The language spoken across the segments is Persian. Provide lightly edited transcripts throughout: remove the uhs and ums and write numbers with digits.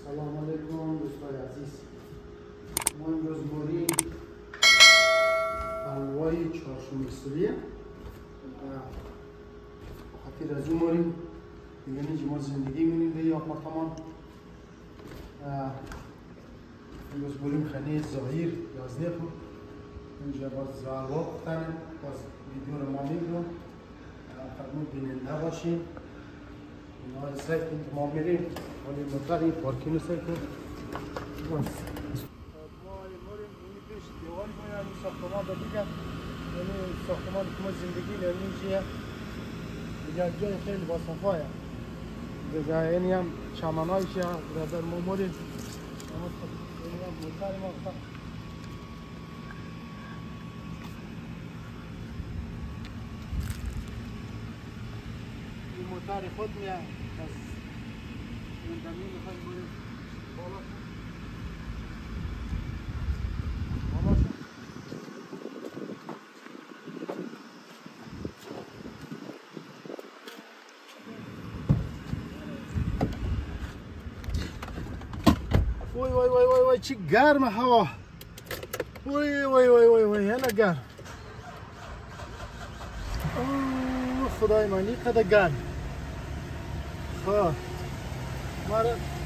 سلام علیکم دوستای عزیز. ما امروز بریم حلوای چهارشنبه سوریه خاطر از اون بریم دیگه نیجی ما زندگی می‌کنیم در آپارتمان. امروز بریم خانه ظاهر 11 خود اینجا باز حلوا پختنه، باز ویدیو رو ما می‌گیرم خدمت بیننده باشین. اینا سعی کنیم که ما میریم ولی مطلعی پارکینگ سعی کنیم. ما میریم اینی پیش دیوالی ما یعنی ساختمان رو دیگه یعنی ساختمان که ما زندگی نرمین چیه دیگه جای خیلی با صفایه دیگه یعنی هم چمنایشه برادر ما میریم یعنی هم مطلعی ما این موتر خود میاد از این زمین میخوایم بریم بالا وای وای وای وای وای چی گرمه هوا. وای وای وای وای وای هنه گرم. خدای من این قدر گرم.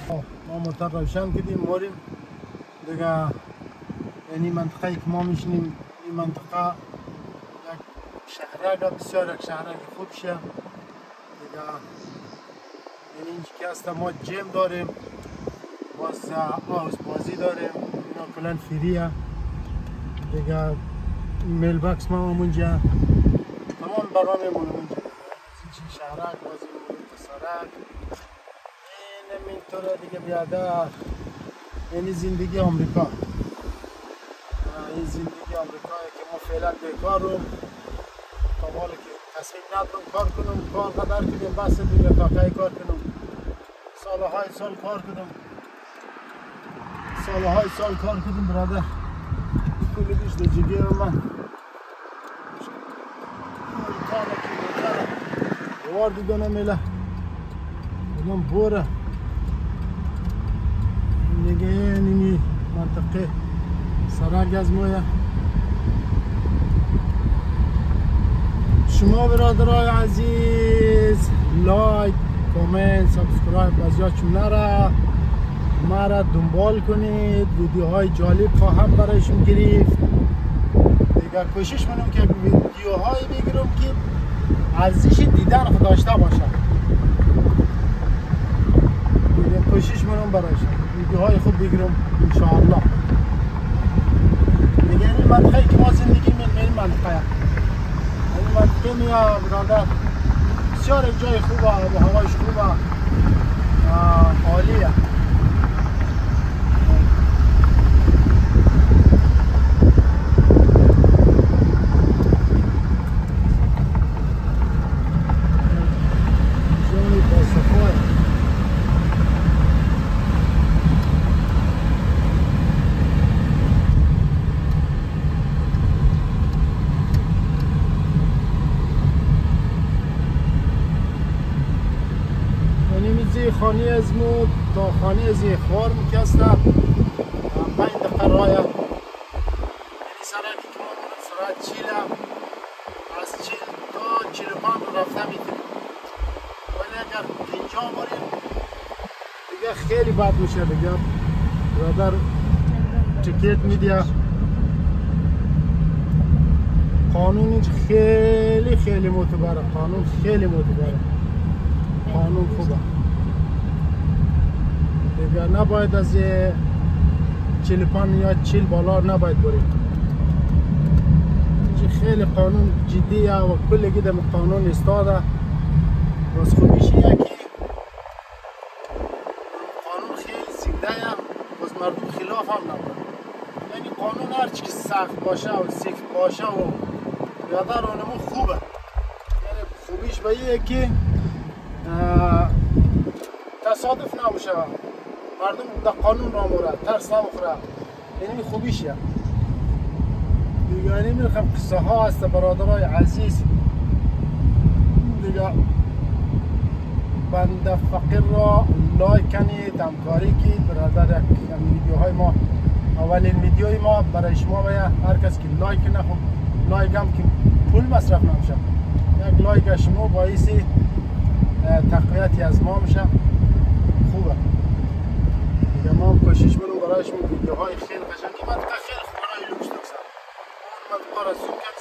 خب ما موتر روشن کردیم موریم دیگه. یعنی منطقه که ما میشنیم این منطقه یک شهرک بسیار یک شهرک خوب شه دیگه. یعنی اینجا که هست ما جیم داریم، باز آشپزی داریم، اینا کلن فریه دیگه. میل باکس ما همونجا تمام برنامه مون اونجا این شهرک باز این پسرک این اینطوره دیگه بیادر. یعنی زندگی آمریکا، این زندگی آمریکایی که ما فعلا بیکارم تا حالا که تصمیم ندارم کار کنم، کار قدر کنیم بس دیگه تا کی کار کنم. سالهای سال کار کنم، سالهای سال کار کنم برادر. کلی بیش در جگه من دوار دیگه نمیله بودم بوره دیگه. اینی منطقه سرک از مایه. شما برادرای عزیز لایک کامنت سابسکرایب از یادتون نره، مرا دنبال کنید. ویدیوهای جالب خواهم برایشون گرفت دیگه. کوشش کنم که ویدیوهایی بگیرم که ارزش دیدن خود داشته باشه دیگه. کوشش کنم برایشون ویدیوهای خوب بگیرم انشاءالله دیگه. این منطقه که ما زندگی می‌کنیم این منطقه میاد برادر بسیار جای خوبه و هوایش خوبه عالیه. خانه از مو تا خانه از خوار میکسته 5 دقیقه راه. یعنی سرکی که ما مونم سرعت 40 از 40 تا 45 رو رفته میتونیم ولی اگر 50 بریم دیگه خیلی بد میشه دیگه برادر. تیکت میدیا قانون اینج خیلی خیلی معتبره. قانون خیلی معتبره، قانون خوبه دیگه. نباید از 45 یا 40 بالا نباید بریم. اینجا خیلی قانون جدیه و کلگی در قانون استاده. باز خوبیش اینه که قانون خیلی زنده باز مردم خلاف هم نباید. یعنی قانون هرچی که سخت باشه و سفت باشه و بیادر اونمون خوبه. یعنی خوبیش به اینه که تصادف نمیشه، مردم در قانون را موره ترس نمیخوره. یعنی خوبیشه دیگه. یعنی میخوام قصه ها هست برادرای عزیز دیگه. بنده فقیر را لایک کنید، همکاری کنید برادر. ویدیوهای ما، اولین ویدیوی ما برای شما و هر کس که لایک کنه، خب لایک هم که پول مصرف نمیشه، یک لایک شما باعث تقویتی از ما میشه، خوبه دیگه. ما هم کوشش میکنیم برای شما ویدیوهای خیلی قشنگی. منطقه خیلی خانه‌های لوکس لوکسه، اون منطقه را زوم کنید،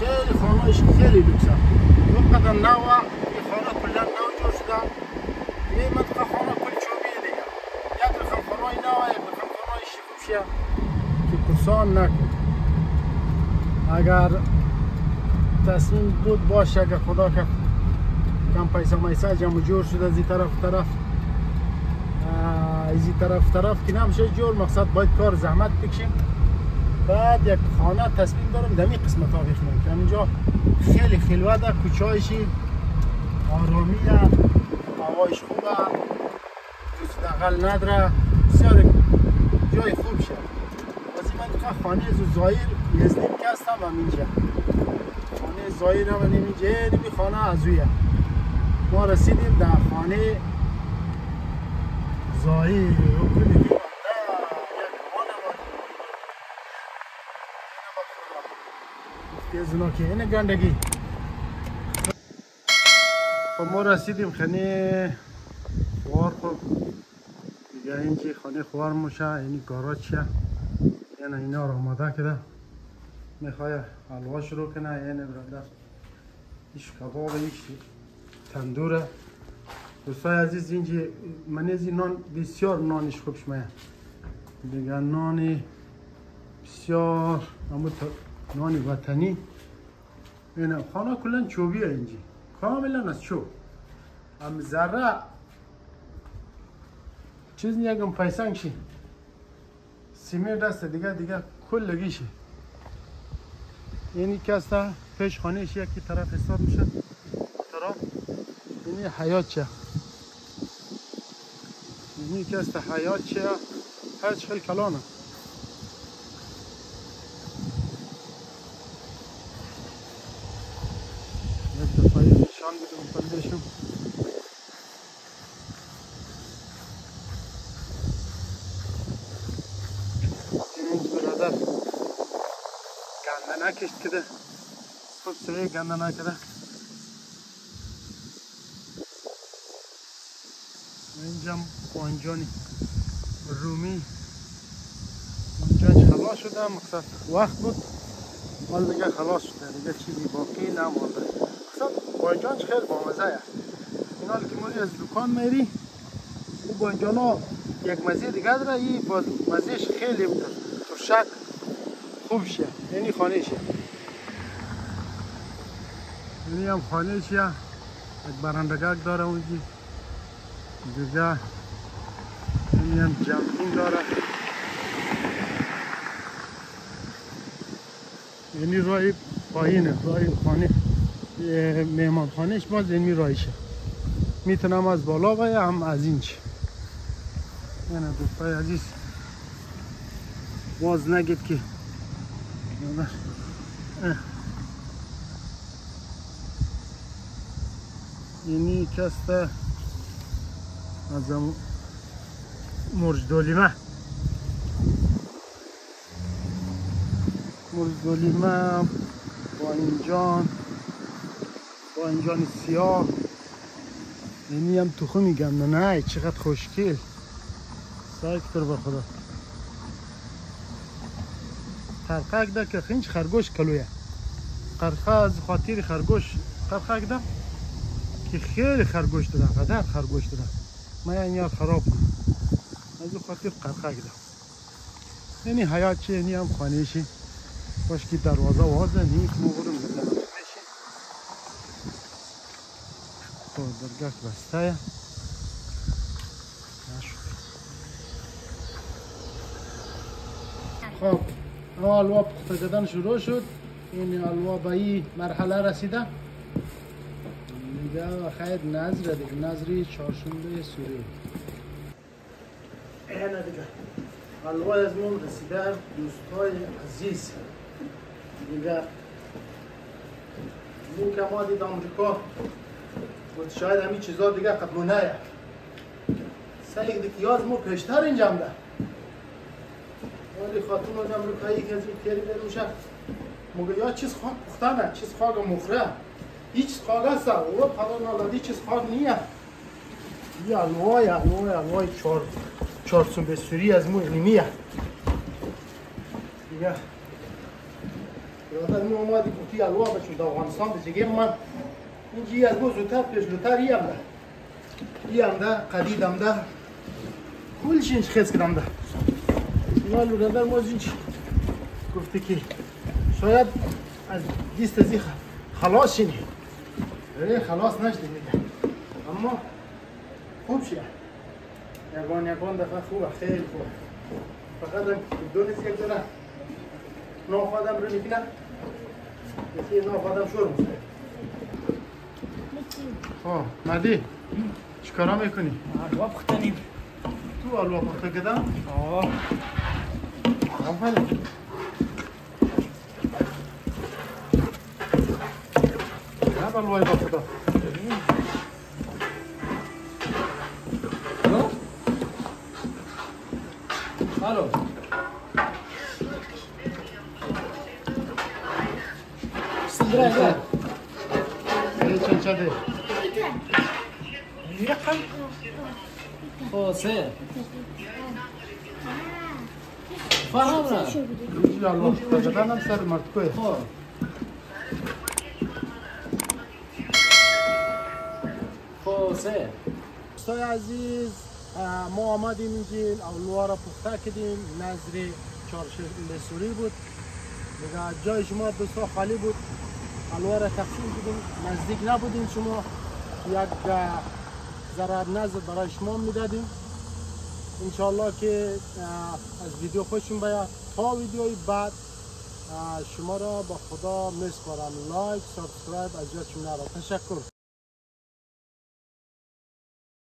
خیلی خانه‌هاش خیلی لوکسه. وقتا نوه این خانه کلا نو جور شده. این منطقه خانه کل چوبیه دیگه، یک رقم خانه‌های نوه، یک رقم خانه‌های شکوفشه که کسان نکن. اگر تصمیم بود باشه، اگر خدا که کم پیسه میسه جمع جور شده از این طرف که نمیشه جور، مقصد باید کار زحمت بکشیم. بعد یک خانه تصمیم دارم دمی قسمت ها بخونم که اینجا خیلی خلوته، کوچه‌ایشی آرامیه، هوایش خوبه، دغل نداره، بسیار جای خوب شه. از این منطقه خانه زایر یزدیم که هستم همینجا، خانه زایر هم همینجا، نمی خانه ازویه. ما رسیدیم در خانه زایر. تیزنا که اینه گندگی. خب ما رسیدیم خانه خوار. خب دیگه اینجا خانه خوار موشه، اینی گاراج شه، یعنی اینا رو آماده کده، میخوای حلوا شروع کنه. یعنی برادر ایش کباب، ایش تندوره. دوستای عزیز اینجا منیزی نان بسیار نانش خوب شمه دیگه، نان بسیار نان وطنی. اینه خانه کلن چوبیه، اینجا کاملا از چوب، هم ذره چیز نیگم پیسنگ شی، سیمیر دسته دیگه کلگیشه. اینی که است پیش خانهش یکی طرف حساب میشه، طرف اینی حیات چه، اینی که است حیات چه، هرچ خیلی کلانه. یک دفعه نشان بدم پردشم. اینج برادر گنده نکشت کده، خود سوی گنده نکده. اینجا بانجانی رومی، بانجانش خلاص شده، مقصد وقت بود، حال دیگه خلاص شده، دیگه چیزی باقی نمانده. مقصد بانجانش خیلی بامزه. این حال که موری از دکان میری، او بانجان ها یک مزه دیگه داره، این مزهش خیلی ترشک خوب شه. یعنی خانه شه، یعنی هم خانه شه، یک برندگاه داره اونجی دیگه، یعنی هم جمعین داره. یعنی رای پایینه، رای خانه مهمان خانهش باز اینمی رایشه، میتونم از بالا و هم از اینچ. یعنی دوستای عزیز باز نگید که اینی کسته از مرج دولیمه، بانجان سیاه. اینی هم تخمی گنده، نه چقدر خوشگل، سایت کر بر خدا. قرقک ده که خینچ خرگوش کلویه، قرقه از خاطر خرگوش قرقک ده که خیلی خرگوش داره، قدر خرگوش داره، ما اینیا خراب کنم از او خاطر قرقک ده. اینی حیات چه، اینی هم خانه شی، باش که دروازه وازه نیک مغرم بزنم میشه. خب درگاه بسته خب حلوا پخته شدن شروع شد. این حلوا به این مرحله رسیده دیگه، خیر نظره دیگه، نظری چهارشنبه سوری. اینه دیگه حلوا از من رسیده دوستای عزیز دیگه. این که ما دید آمریکا شاید همین چیزا دیگه قبلونه سعی دیگه یاد مو پیشتر اینجام ده ولی خاتون رو امریکایی که از این کری بروشه مگه یا چیز خاک پختنه چیز خاک مخره هیچ خاک هست و پران نالادی چیز خاک نیه یا الوای چهار سنبه سوری از مو نیمیه دیگه برادر می اومدی گفتی الوا بچون در افغانستان بچگه من اینجی از مو زودتر پیش لوتر یم ده یم ده قدیدم ده کلش اینج خیز کردم ده اینا برادر ما اینج گفتی که شاید از دیست ازی خلاص شینی خلاص نشده میگه اما خوب شیه یگان دفعه خوبه خیلی خوبه فقط دونست یک دونه ناف آدم رو میکنه یکی ناف آدم شور میکنه مدی چیکارا میکنی؟ الوا پختنیم تو الوا پخته کدم؟ آفرین نه الوای با خدا الو سندره چند چنده؟ رقم سه فهم نه روزی الوا پخته کدم سر مرتکوه سه دوستای عزیز ما آمدیم اینجا الوا را پخته کردیم نظر چهارشنبه سوری بود دیگه جای شما دوستا خالی بود الوا را تقسیم کردیم نزدیک نبودیم شما یک ذره نظر برای شما میدادیم انشالله که از ویدیو خوشتون بیاد تا ویدیوی بعد شما را با خدا میسپارم لایک سابسکرایب از جاتون نره تشکر